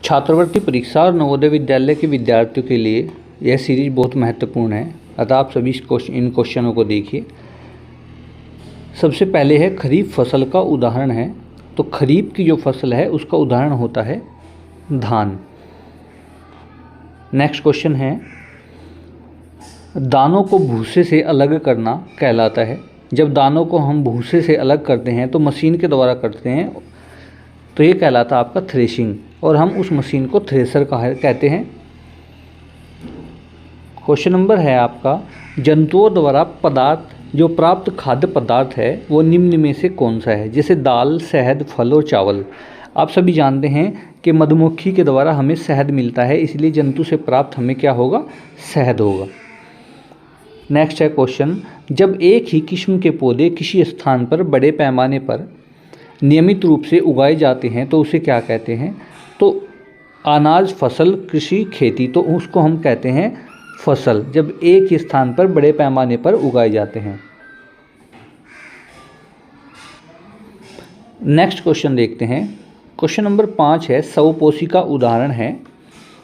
छात्रवृत्ति परीक्षा और नवोदय विद्यालय के विद्यार्थियों के लिए यह सीरीज बहुत महत्वपूर्ण है, अतः आप सभी इन क्वेश्चनों को देखिए। सबसे पहले है खरीफ फसल का उदाहरण है, तो खरीफ की जो फसल है उसका उदाहरण होता है धान। नेक्स्ट क्वेश्चन है दानों को भूसे से अलग करना कहलाता है। जब दानों को हम भूसे से अलग करते हैं तो मशीन के द्वारा करते हैं, तो ये कहलाता है आपका थ्रेशिंग, और हम उस मशीन को थ्रेसर कहते हैं। क्वेश्चन नंबर है आपका जंतुओं द्वारा पदार्थ जो प्राप्त खाद्य पदार्थ है वो निम्न में से कौन सा है। जैसे दाल, शहद, फल और चावल। आप सभी जानते हैं कि मधुमक्खी के द्वारा हमें शहद मिलता है, इसलिए जंतु से प्राप्त हमें क्या होगा, शहद होगा। नेक्स्ट है क्वेश्चन जब एक ही किस्म के पौधे किसी स्थान पर बड़े पैमाने पर नियमित रूप से उगाए जाते हैं तो उसे क्या कहते हैं। तो अनाज, फसल, कृषि, खेती, तो उसको हम कहते हैं फसल, जब एक ही स्थान पर बड़े पैमाने पर उगाए जाते हैं। नेक्स्ट क्वेश्चन देखते हैं। क्वेश्चन नंबर 5 है स्वपोषी का उदाहरण है।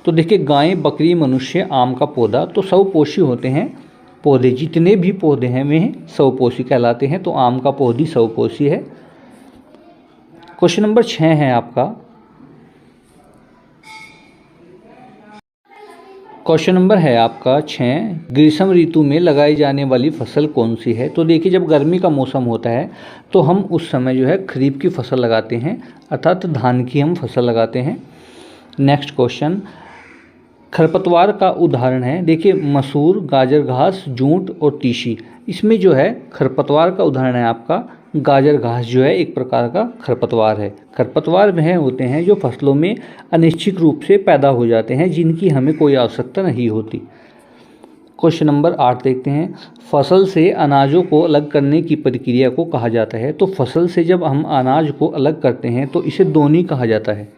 तो देखिए गाय, बकरी, मनुष्य, आम का पौधा, तो स्वपोषी होते हैं पौधे। जितने भी पौधे हैं वे स्वपोषी कहलाते हैं, तो आम का पौधा स्वपोषी है। क्वेश्चन नंबर 6 है आपका। क्वेश्चन नंबर है आपका 6 ग्रीष्म ऋतु में लगाई जाने वाली फसल कौन सी है। तो देखिए जब गर्मी का मौसम होता है तो हम उस समय जो है खरीफ की फसल लगाते हैं, अर्थात धान की हम फसल लगाते हैं। नेक्स्ट क्वेश्चन खरपतवार का उदाहरण है। देखिए मसूर, गाजर घास, जूट और तीसी, इसमें जो है खरपतवार का उदाहरण है आपका गाजर घास, जो है एक प्रकार का खरपतवार है। खरपतवार वह होते हैं जो फसलों में अनिश्चित रूप से पैदा हो जाते हैं, जिनकी हमें कोई आवश्यकता नहीं होती। क्वेश्चन नंबर 8 देखते हैं। फसल से अनाजों को अलग करने की प्रक्रिया को कहा जाता है। तो फसल से जब हम अनाज को अलग करते हैं तो इसे दोनी कहा जाता है।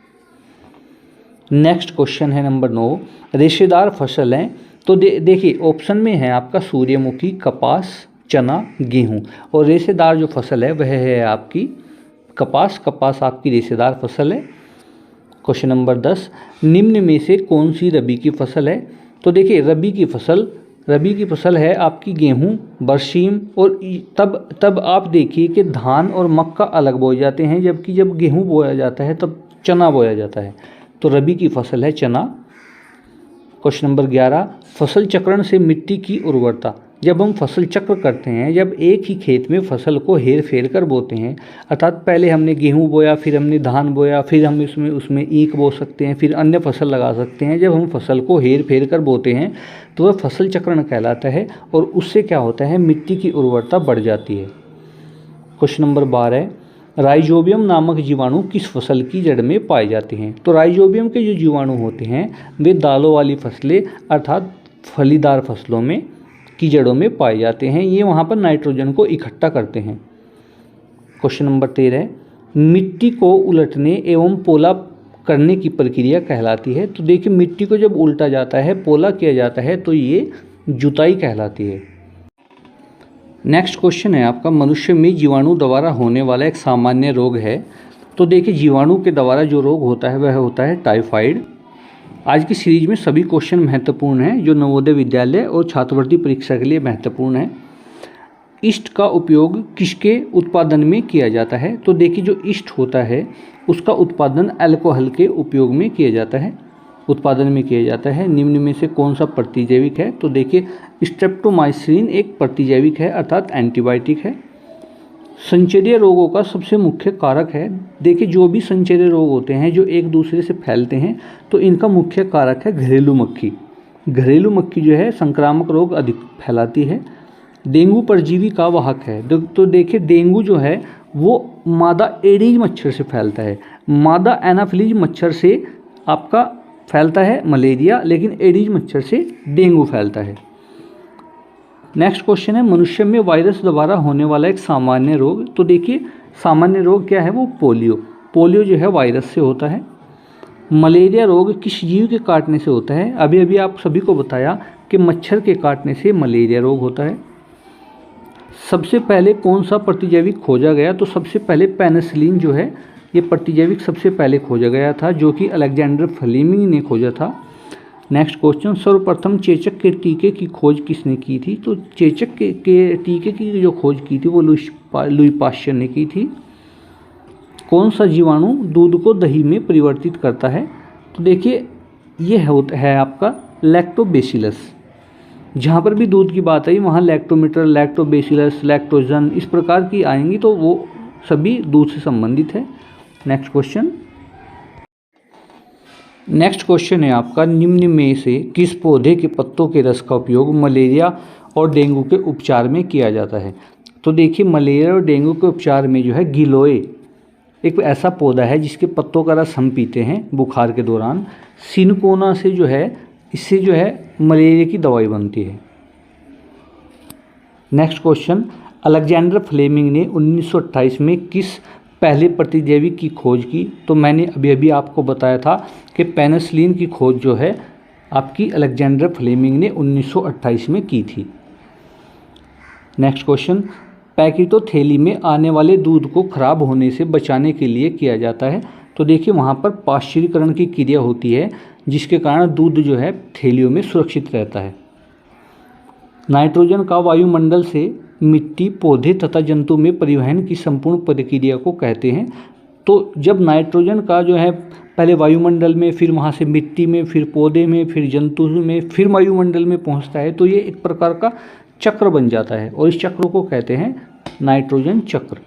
नेक्स्ट क्वेश्चन है नंबर 9 रेशेदार फसल हैं। तो देखिए ऑप्शन में है आपका सूर्यमुखी, कपास, चना, गेहूं, और रेशेदार जो फसल है वह है आपकी कपास। कपास आपकी रेशेदार फसल है। क्वेश्चन नंबर 10 निम्न में से कौन सी रबी की फसल है। तो देखिए रबी की फसल है आपकी गेहूं, बरसीम, और तब आप देखिए कि धान और मक्का अलग बोए जाते हैं, जबकि जब गेहूं बोया जाता है तब चना बोया जाता है। तो रबी की फसल है चना। क्वेश्चन नंबर 11 फसल चक्रण से मिट्टी की उर्वरता। जब हम फसल चक्र करते हैं, जब एक ही खेत में फसल को हेर फेर कर बोते हैं, अर्थात पहले हमने गेहूं बोया, फिर हमने धान बोया, फिर हम उसमें ईख बो सकते हैं, फिर अन्य फसल लगा सकते हैं। जब हम फसल को हेर फेर कर बोते हैं तो वह फसल चक्रण कहलाता है, और उससे क्या होता है, मिट्टी की उर्वरता बढ़ जाती है। क्वेश्चन नंबर 12 राइजोबियम नामक जीवाणु किस फसल की जड़ में पाए जाते हैं। तो राइजोबियम के जो जीवाणु होते हैं वे दालों वाली फसलें, अर्थात फलीदार फसलों में की जड़ों में पाए जाते हैं। ये वहाँ पर नाइट्रोजन को इकट्ठा करते हैं। क्वेश्चन नंबर 13 मिट्टी को उलटने एवं पोला करने की प्रक्रिया कहलाती है। तो देखिए मिट्टी को जब उल्टा जाता है, पोला किया जाता है, तो ये जुताई कहलाती है। नेक्स्ट क्वेश्चन है आपका मनुष्य में जीवाणु द्वारा होने वाला एक सामान्य रोग है। तो देखिए जीवाणु के द्वारा जो रोग होता है वह होता है टाइफाइड। आज की सीरीज में सभी क्वेश्चन महत्वपूर्ण हैं जो नवोदय विद्यालय और छात्रवृत्ति परीक्षा के लिए महत्वपूर्ण है। ईस्ट का उपयोग किसके उत्पादन में किया जाता है। तो देखिए जो ईस्ट होता है उसका उत्पादन अल्कोहल के उपयोग में किया जाता है, निम्न में से कौन सा प्रतिजैविक है। तो देखिए स्ट्रेप्टोमाइसिन एक प्रतिजैविक है, अर्थात एंटीबायोटिक है। संचेदीय रोगों का सबसे मुख्य कारक है। देखिए जो भी संचेदीय रोग होते हैं जो एक दूसरे से फैलते हैं, तो इनका मुख्य कारक है घरेलू मक्खी। घरेलू मक्खी जो है संक्रामक रोग अधिक फैलाती है। डेंगू परजीवी का वाहक है। तो देखिए डेंगू जो है वो मादा एडीज मच्छर से फैलता है। मादा एनाफिलीज मच्छर से आपका फैलता है मलेरिया, लेकिन एडीज मच्छर से डेंगू फैलता है। नेक्स्ट क्वेश्चन है मनुष्य में वायरस द्वारा होने वाला एक सामान्य रोग। तो देखिए सामान्य रोग क्या है, वो पोलियो जो है वायरस से होता है। मलेरिया रोग किस जीव के काटने से होता है। अभी अभी आप सभी को बताया कि मच्छर के काटने से मलेरिया रोग होता है। सबसे पहले कौन सा प्रतिजैविक खोजा गया। तो सबसे पहले पेनिसिलिन जो है ये प्रतिजैविक सबसे पहले खोजा गया था, जो कि अलेक्जेंडर फ्लेमिंग ने खोजा था। नेक्स्ट क्वेश्चन, सर्वप्रथम चेचक के टीके की खोज किसने की थी? तो चेचक के टीके की जो खोज की थी वो लुई पाश्चर ने की थी। कौन सा जीवाणु दूध को दही में परिवर्तित करता है? तो देखिए ये है आपका लैक्टोबैसिलस। जहाँ पर भी दूध की बात आई वहाँ लैक्टोमीटर, लैक्टोबैसिलस, लैक्टोजन इस प्रकार की आएंगी, तो वो सभी दूध से संबंधित है। नेक्स्ट क्वेश्चन है आपका, निम्न में से किस पौधे के पत्तों के रस का उपयोग मलेरिया और डेंगू के उपचार में किया जाता है? तो देखिए मलेरिया और डेंगू के उपचार में जो है गिलोय एक ऐसा पौधा है जिसके पत्तों का रस हम पीते हैं बुखार के दौरान। सिनकोना से जो है इससे जो है मलेरिया की दवाई बनती है। नेक्स्ट क्वेश्चन, अलेक्जेंडर फ्लेमिंग ने 1928 में किस पहले प्रतिजैविक की खोज की? तो मैंने अभी अभी आपको बताया था कि पेनिसिलिन की खोज जो है आपकी अलेक्जेंडर फ्लेमिंग ने 1928 में की थी। नेक्स्ट क्वेश्चन, पैकेटो थैली में आने वाले दूध को खराब होने से बचाने के लिए किया जाता है। तो देखिए वहाँ पर पाश्चुरीकरण की क्रिया होती है जिसके कारण दूध जो है थैलियों में सुरक्षित रहता है। नाइट्रोजन का वायुमंडल से मिट्टी, पौधे तथा जंतु में परिवहन की संपूर्ण प्रक्रिया को कहते हैं। तो जब नाइट्रोजन का जो है पहले वायुमंडल में, फिर वहाँ से मिट्टी में, फिर पौधे में, फिर जंतु में, फिर वायुमंडल में पहुँचता है, तो ये एक प्रकार का चक्र बन जाता है और इस चक्र को कहते हैं नाइट्रोजन चक्र।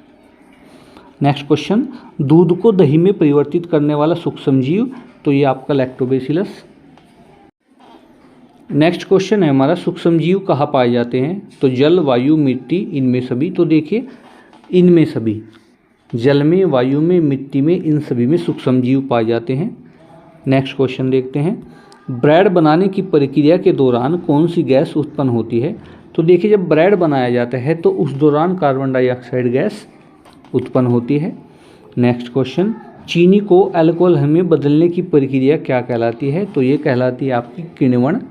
नेक्स्ट क्वेश्चन, दूध को दही में परिवर्तित करने वाला सूक्ष्मजीव? तो ये आपका लैक्टोबैसिलस। नेक्स्ट क्वेश्चन है हमारा, सूक्ष्मजीव कहाँ पाए जाते हैं? तो जल, वायु, मिट्टी, इनमें सभी। तो देखिए इनमें सभी, जल में, वायु में, मिट्टी में, इन सभी में सूक्ष्मजीव पाए जाते हैं। नेक्स्ट क्वेश्चन देखते हैं, ब्रेड बनाने की प्रक्रिया के दौरान कौन सी गैस उत्पन्न होती है? तो देखिए जब ब्रेड बनाया जाता है तो उस दौरान कार्बन डाइऑक्साइड गैस उत्पन्न होती है। नेक्स्ट क्वेश्चन, चीनी को अल्कोहल में बदलने की प्रक्रिया क्या कहलाती है? तो ये कहलाती है आपकी किण्वन।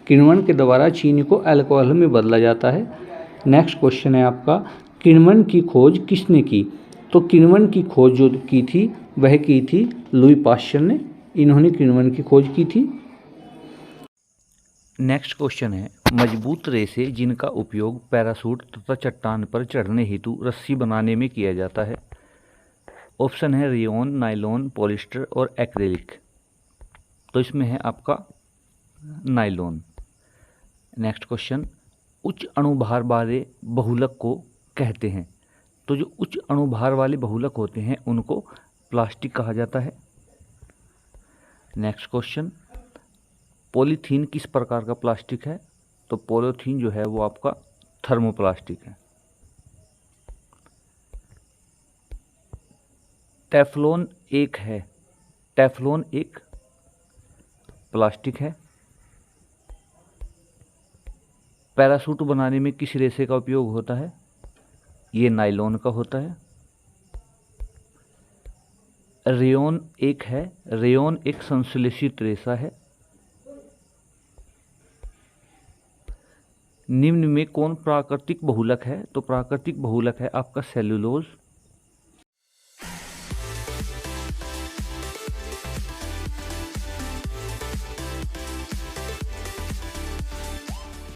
किण्वन के द्वारा चीनी को अल्कोहल में बदला जाता है। नेक्स्ट क्वेश्चन है आपका, किण्वन की खोज किसने की? तो किण्वन की खोज जो की थी वह की थी लुई पाश्चर ने। इन्होंने किण्वन की खोज की थी। नेक्स्ट क्वेश्चन है, मजबूत रेशे जिनका उपयोग पैराशूट तथा चट्टान पर चढ़ने हेतु रस्सी बनाने में किया जाता है। ऑप्शन है रेयॉन, नायलॉन, पॉलिस्टर और एक्रेलिक। तो इसमें है आपका नायलॉन। नेक्स्ट क्वेश्चन, उच्च अणुभार वाले बहुलक को कहते हैं। तो जो उच्च अणुभार वाले बहुलक होते हैं उनको प्लास्टिक कहा जाता है। नेक्स्ट क्वेश्चन, पॉलीथीन किस प्रकार का प्लास्टिक है? तो पॉलीथीन जो है वो आपका थर्मोप्लास्टिक है। टेफ्लॉन एक प्लास्टिक है। पैराशूट बनाने में किस रेशे का उपयोग होता है? ये नायलॉन का होता है। रेयॉन एक संश्लेषित रेशा है। निम्न में कौन प्राकृतिक बहुलक है? तो प्राकृतिक बहुलक है आपका सेल्यूलोज।